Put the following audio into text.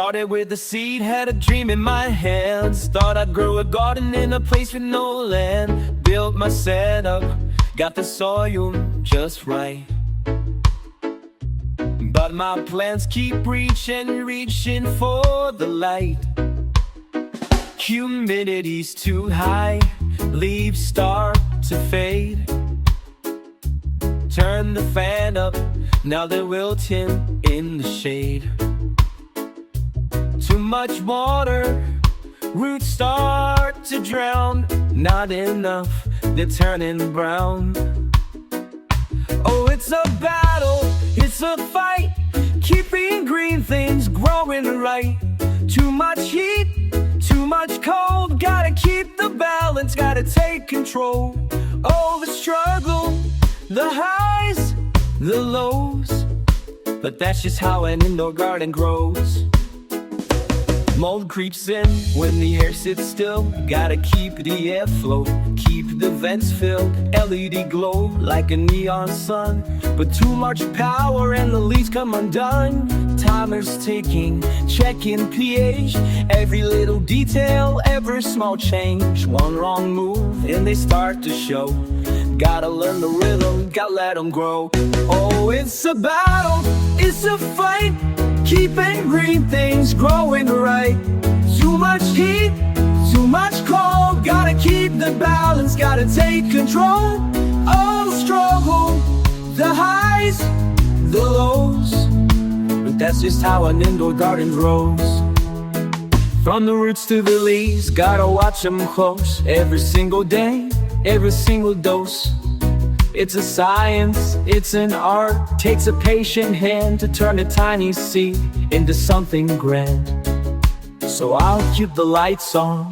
Started with a seed, had a dream in my hands. Thought I'd grow a garden in a place with no land. Built my setup, got the soil just right. But my plants keep reaching for the light. Humidity's too high, leaves start to fade. Turn the fan up, now they're wilting in the shade. Too much water, roots start to drown. Not enough, they're turning brown. Oh, it's a battle, it's a fight, keeping green things growing right. Too much heat, too much cold, gotta keep the balance, gotta take control. Oh, the struggle, the highs, the lows, but that's just how an indoor garden grows. Mold creeps in when the air sits still. Gotta keep the airflow, keep the vents filled. LED glow like a neon sun, but too much power and the leaves come undone. Timer's ticking, checking pH. Every little detail, every small change. One wrong move and they start to show. Gotta learn the rhythm, gotta let them grow. Oh, it's a battle, it's a fight, keeping green things growing right. Too much heat, too much cold, gotta keep the balance, gotta take control. Oh, the struggle, the highs, the lows, but that's just how an indoor garden grows. From the roots to the leaves, gotta watch them close. Every single day, every single dose. It's a science, it's an art. Takes a patient hand to turn a tiny seed into something grand. So I'll keep the lights on,